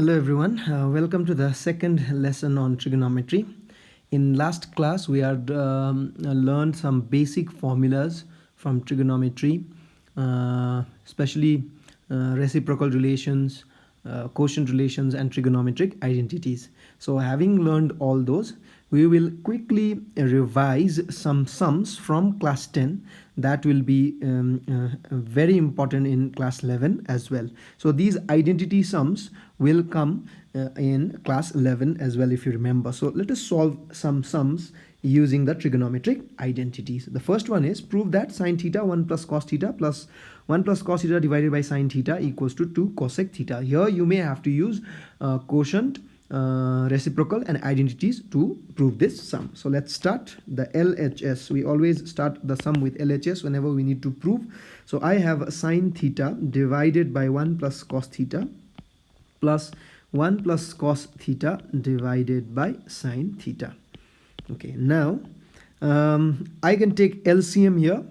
Hello everyone, welcome to the second lesson on trigonometry. In last class we had learned some basic formulas from trigonometry, especially reciprocal relations, quotient relations and trigonometric identities. So having learned all those, we will quickly revise some sums from class 10 that will be very important in class 11 as well. So these identity sums will come in class 11 as well, if you remember. So let us solve some sums using the trigonometric identities. The first one is prove that sine theta 1 plus cos theta plus 1 plus cos theta divided by sine theta equals to 2 cosec theta. Here you may have to use quotient, reciprocal and identities to prove this sum. So let's start the LHS. We always start the sum with LHS whenever we need to prove. So I have sine theta divided by 1 plus cos theta plus 1 plus cos theta divided by sine theta. Okay, now I can take LCM here.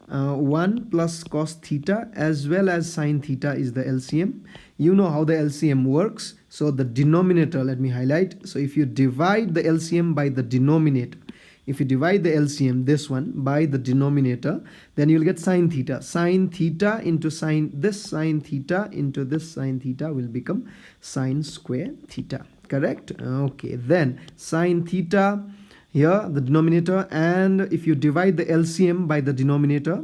1 plus cos theta as well as sine theta is the LCM. You know how the LCM works. So the denominator, let me highlight. So if you divide the LCM by the denominator, if you divide the LCM, this one, by the denominator, then you'll get sine theta. Sine theta into sine, this sine theta into this sine theta will become sine square theta. Correct? Okay, then sine theta here, the denominator, and if you divide the LCM by the denominator,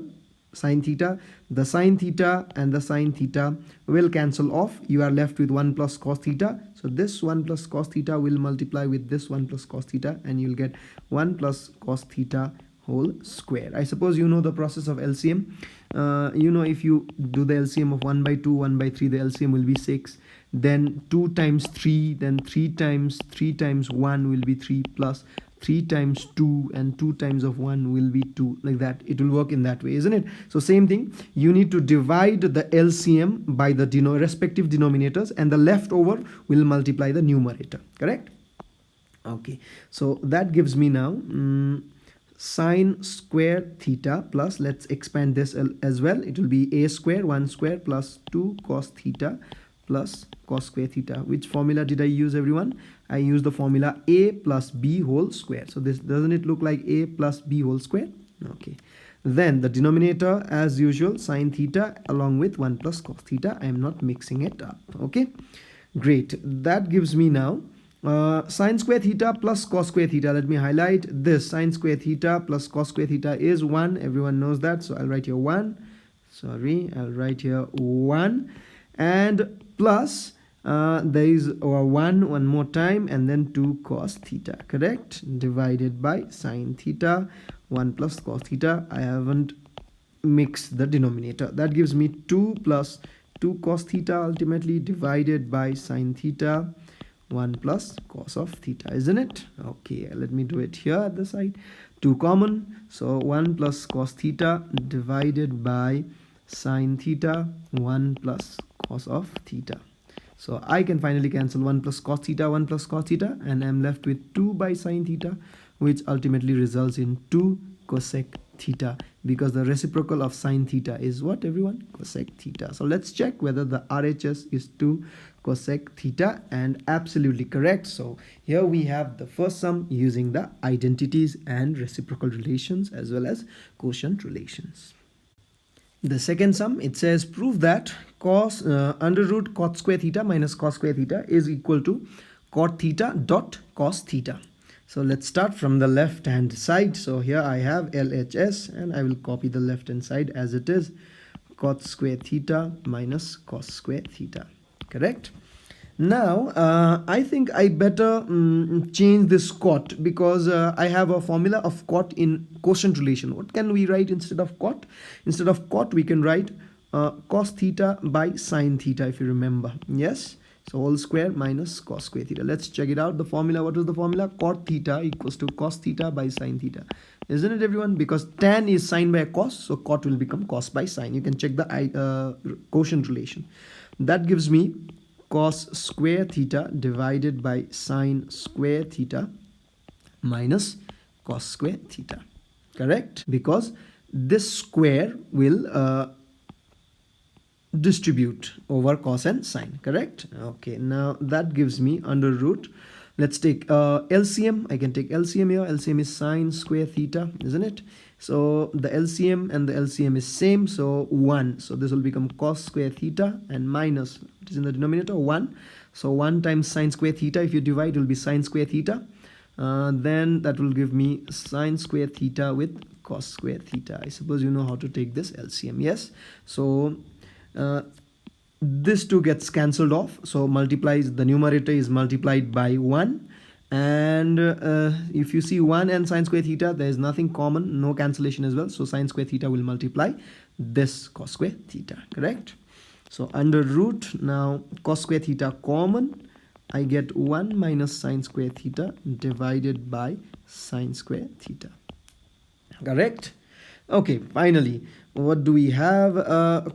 sine theta, the sine theta and the sine theta will cancel off. You are left with 1 plus cos theta. So this 1 plus cos theta will multiply with this 1 plus cos theta and you'll get 1 plus cos theta whole square. I suppose you know the process of LCM. You know, if you do the LCM of 1 by 2, 1 by 3, the LCM will be 6. Then 2 times 3, then 3 times 1 will be 3 plus 3 times 2 and 2 times of 1 will be 2, like that. It will work in that way, isn't it? So same thing, you need to divide the LCM by the respective denominators and the leftover will multiply the numerator. Correct? Okay, so that gives me now sine square theta plus, let's expand this as well. It will be a square 1 square plus 2 cos theta plus cos square theta. Which formula did I use, everyone? I use the formula a plus b whole square. So this, doesn't it look like a plus b whole square? Okay, then the denominator as usual sine theta along with 1 plus cos theta. I am not mixing it up. Okay, great. That gives me now sine square theta plus cos square theta. Let me highlight this. Sine square theta plus cos square theta is 1. Everyone knows that, so I'll write here 1. Sorry, I'll write here 1 and plus there is 1 more time and then 2 cos theta. Correct? Divided by sine theta 1 plus cos theta. I haven't mixed the denominator. That gives me 2 plus 2 cos theta ultimately divided by sine theta 1 plus cos of theta, isn't it? Okay, let me do it here at the side. 2 common, so 1 plus cos theta divided by sine theta 1 plus cos of theta. So I can finally cancel 1 plus cos theta, 1 plus cos theta, and I'm left with 2 by sine theta, which ultimately results in 2 cosec theta, because the reciprocal of sine theta is what, everyone? Cosec theta. So let's check whether the RHS is 2 cosec theta, and absolutely correct. So here we have the first sum using the identities and reciprocal relations as well as quotient relations. The second sum, it says prove that cos under root cot square theta minus cos square theta is equal to cot theta dot cos theta. So let's start from the left hand side. So here I have LHS and I will copy the left hand side as it is, cot square theta minus cos square theta. Correct? Now I think I better change this cot, because I have a formula of cot in quotient relation. What can we write instead of cot? Instead of cot we can write cos theta by sine theta, if you remember. Yes, so whole square minus cos square theta. Let's check it out. The formula, what was the formula? Cot theta equals to cos theta by sine theta, isn't it, everyone? Because tan is sine by cos, so cot will become cos by sine. You can check the quotient relation. That gives me cos square theta divided by sine square theta minus cos square theta. Correct? Because this square will distribute over cos and sine, correct? Okay, now that gives me under root. Let's take LCM. I can take LCM here. LCM is sine square theta, isn't it? So the LCM and the LCM is same, so 1. So this will become cos square theta and minus, it is in the denominator, 1. So 1 times sine square theta, if you divide, it will be sine square theta. Then that will give me sine square theta with cos square theta. I suppose you know how to take this LCM, yes? So this 2 gets cancelled off, so multiplies, the numerator is multiplied by 1, and if you see 1 and sine square theta, there is nothing common, no cancellation as well, so sine square theta will multiply this cos square theta, correct? So under root, now cos square theta common, I get 1 minus sine square theta divided by sine square theta, correct? Okay, finally, what do we have?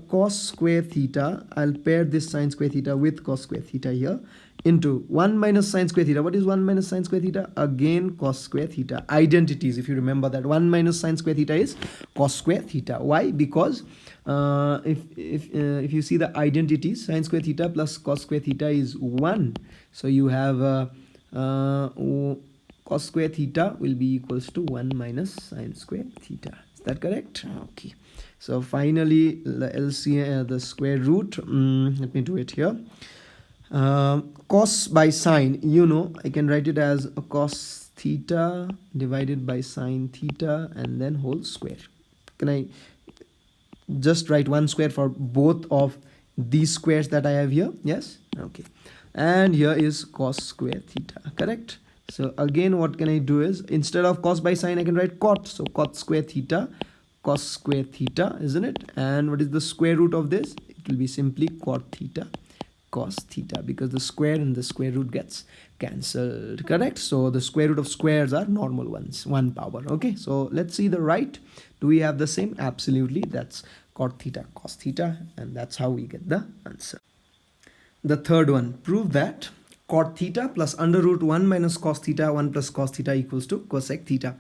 Cos square theta. I'll pair this sine square theta with cos square theta here into 1 minus sine square theta. What is 1 minus sine square theta? Again, cos square theta. Identities, if you remember that 1 minus sine square theta is cos square theta. Why? Because if you see the identities, sine square theta plus cos square theta is 1. So you have cos square theta will be equals to 1 minus sine square theta. Is that correct? Okay. So finally, the LCM, the square root. Let me do it here. Cos by sine, you know, I can write it as a cos theta divided by sine theta and then whole square. Can I just write 1 square for both of these squares that I have here? Yes. Okay. And here is cos square theta, correct? So again, what can I do is, instead of cos by sine, I can write cot. So cot square theta, cos square theta, isn't it? And what is the square root of this? It will be simply cot theta cos theta, because the square and the square root gets cancelled, correct? So the square root of squares are normal ones, 1 power. Okay, so let's see the right. Do we have the same? Absolutely. That's cot theta cos theta, and that's how we get the answer. The third one, prove that cot theta plus under root 1 minus cos theta 1 plus cos theta equals to cosec theta.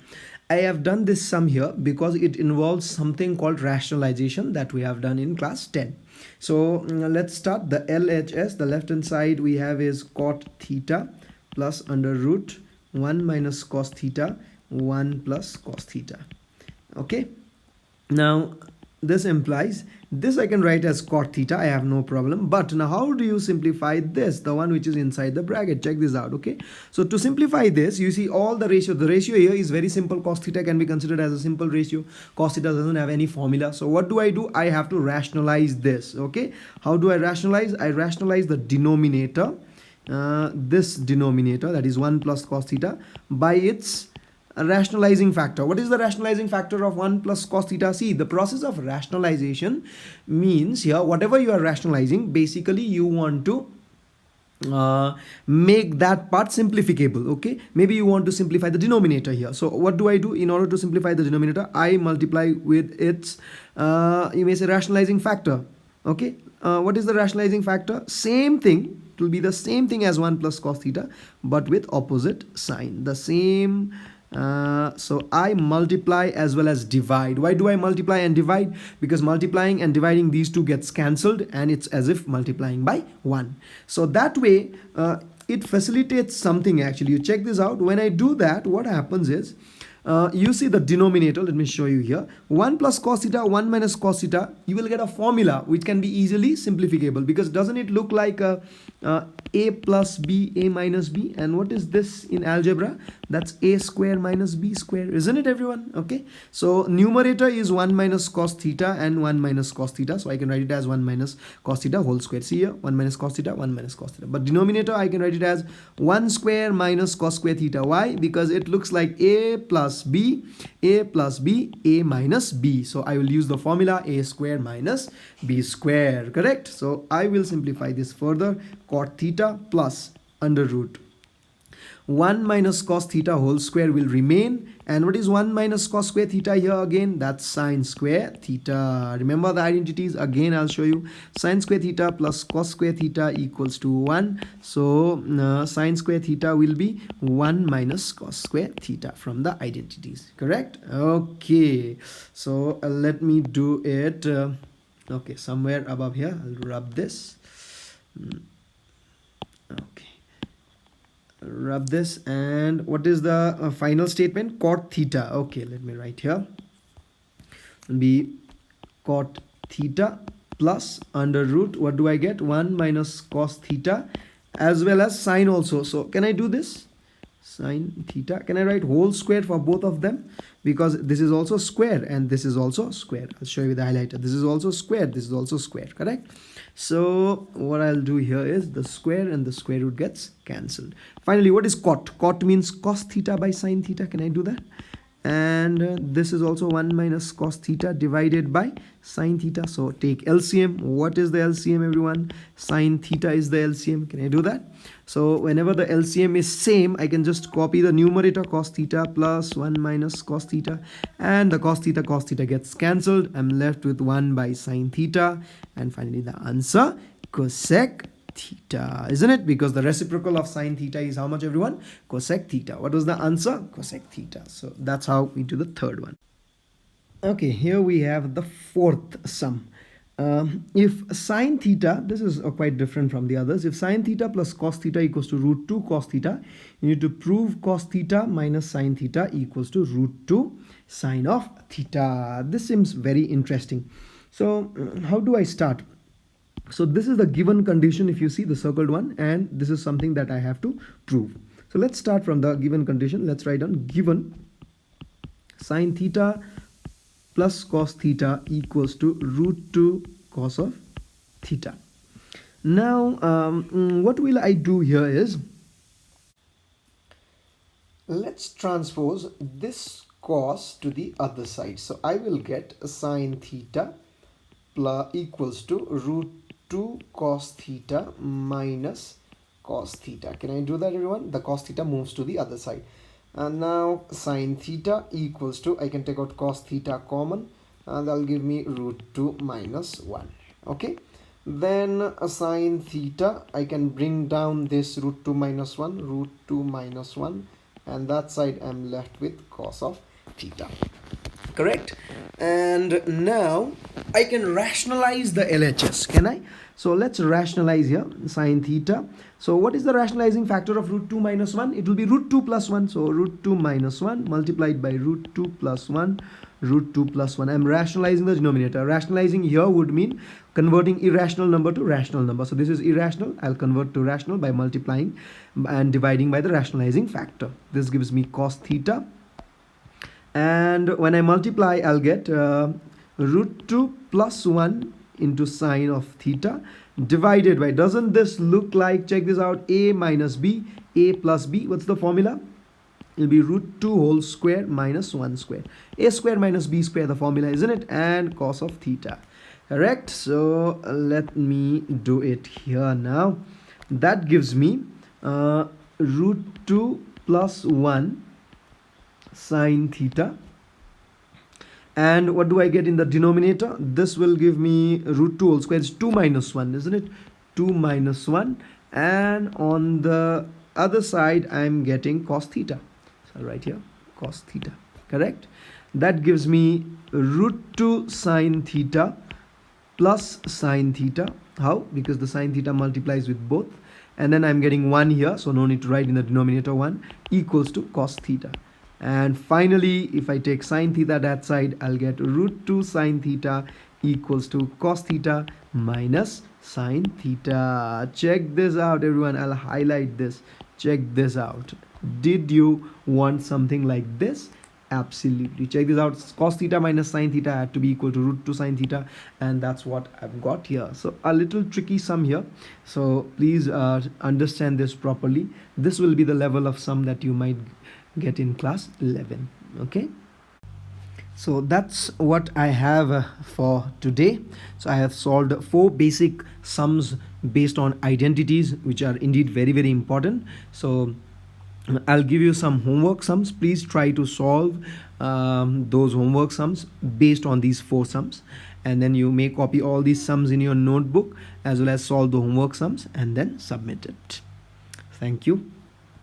I have done this sum here because it involves something called rationalization that we have done in class 10. So let's start the LHS. The left hand side we have is cot theta plus under root 1 minus cos theta 1 plus cos theta. Okay, now this implies this I can write as cot theta, I have no problem. But now how do you simplify this, the one which is inside the bracket? Check this out. Okay, so to simplify this, you see all the ratio here is very simple. Cos theta can be considered as a simple ratio. Cos theta doesn't have any formula. So what do? I have to rationalize this. Okay, how do I rationalize? I rationalize the denominator, this denominator, that is 1 plus cos theta, by its a rationalizing factor. What is the rationalizing factor of 1 plus cos theta? See, the process of rationalization means here whatever you are rationalizing, basically you want to make that part simplificable. Okay, maybe you want to simplify the denominator here. So what do? In order to simplify the denominator, I multiply with its you may say rationalizing factor. Okay, what is the rationalizing factor? Same thing, it will be the same thing as 1 plus cos theta but with opposite sign, the same. So I multiply as well as divide. Why do I multiply and divide? Because multiplying and dividing, these two gets cancelled and it's as if multiplying by 1. So that way it facilitates something actually. You check this out. When I do that, what happens is you see the denominator. Let me show you here. 1 plus cos theta 1 minus cos theta, you will get a formula which can be easily simplificable, because doesn't it look like a plus b, a minus b, and what is this in algebra? That's a square minus b square, isn't it everyone? Okay, so numerator is 1 minus cos theta and 1 minus cos theta, so I can write it as 1 minus cos theta whole square. See here, 1 minus cos theta 1 minus cos theta, but denominator I can write it as 1 square minus cos square theta. Why? Because it looks like a plus b, a plus b, a minus b, so I will use the formula a square minus b square, correct? So I will simplify this further. Cot theta plus under root 1 minus cos theta whole square will remain, and what is 1 minus cos square theta here again? That's sine square theta. Remember the identities again, I'll show you. Sine square theta plus cos square theta equals to 1. So sine square theta will be 1 minus cos square theta from the identities, correct? Okay, so let me do it. Okay, somewhere above here I'll rub this. Okay, rub this. And what is the final statement? Cot theta. Okay, let me write here. Be cot theta plus under root, what do I get? 1 minus cos theta, as well as sine also. So can I do this? Sine theta, can I write whole square for both of them? Because this is also square and this is also square. I'll show you with the highlighter. This is also square, this is also square, correct? So what I'll do here is the square and the square root gets cancelled. Finally, what is cot? Cot means cos theta by sine theta. Can I do that? And this is also 1 minus cos theta divided by sine theta. So take LCM. What is the LCM, everyone? Sine theta is the LCM. Can I do that? So whenever the LCM is same, I can just copy the numerator cos theta plus 1 minus cos theta, and the cos theta gets cancelled. I'm left with 1 by sine theta, and finally the answer cosec theta, isn't it? Because the reciprocal of sine theta is how much, everyone? Cosec theta. What was the answer? Cosec theta. So that's how we do the third one. Okay, here we have the fourth sum. If sine theta, this is quite different from the others. If sine theta plus cos theta equals to root 2 cos theta, you need to prove cos theta minus sine theta equals to root 2 sine of theta. This seems very interesting. So how do I start? So this is the given condition, if you see the circled one, and this is something that I have to prove. So let's start from the given condition. Let's write down given sine theta plus cos theta equals to root 2 cos of theta. Now what will I do here is, let's transpose this cos to the other side. So I will get sine theta plus equals to root 2 cos theta minus cos theta. Can I do that, everyone? The cos theta moves to the other side. And now sine theta equals to, I can take out cos theta common, and that'll give me root 2 minus 1. Okay, then sine theta, I can bring down this root 2 minus 1, root 2 minus 1, and that side I'm left with cos of theta. Correct? And now I can rationalize the LHS. Can I? So let's rationalize here sine theta. So what is the rationalizing factor of root 2 minus 1? It will be root 2 plus 1. So root 2 minus 1 multiplied by root 2 plus 1, root 2 plus 1. I'm rationalizing the denominator. Rationalizing here would mean converting irrational number to rational number. So this is irrational. I'll convert to rational by multiplying and dividing by the rationalizing factor. This gives me cos theta. And when I multiply, I'll get root 2 plus 1 into sine of theta divided by, doesn't this look like, check this out, a minus b, a plus b. What's the formula? It'll be root 2 whole square minus 1 square. A square minus b square, the formula, isn't it? And cos of theta. Correct? So let me do it here now. That gives me root 2 plus 1 sine theta, and what do I get in the denominator? This will give me root 2 whole square. It's 2 minus 1, isn't it? 2 minus 1, and on the other side I'm getting cos theta. So right here cos theta, correct? That gives me root 2 sine theta plus sine theta. How? Because the sine theta multiplies with both, and then I'm getting 1 here, so no need to write in the denominator 1, equals to cos theta. And finally, if I take sine theta that side, I'll get root 2 sine theta equals to cos theta minus sine theta. Check this out, everyone. I'll highlight this. Check this out. Did you want something like this? Absolutely. Check this out. Cos theta minus sine theta had to be equal to root 2 sine theta, and that's what I've got here. So a little tricky sum here. So please understand this properly. This will be the level of sum that you might get in class 11. Okay, so that's what I have for today. So I have solved 4 basic sums based on identities, which are indeed very, very important. So I'll give you some homework sums. Please try to solve those homework sums based on these 4 sums, and then you may copy all these sums in your notebook as well as solve the homework sums and then submit it. Thank you.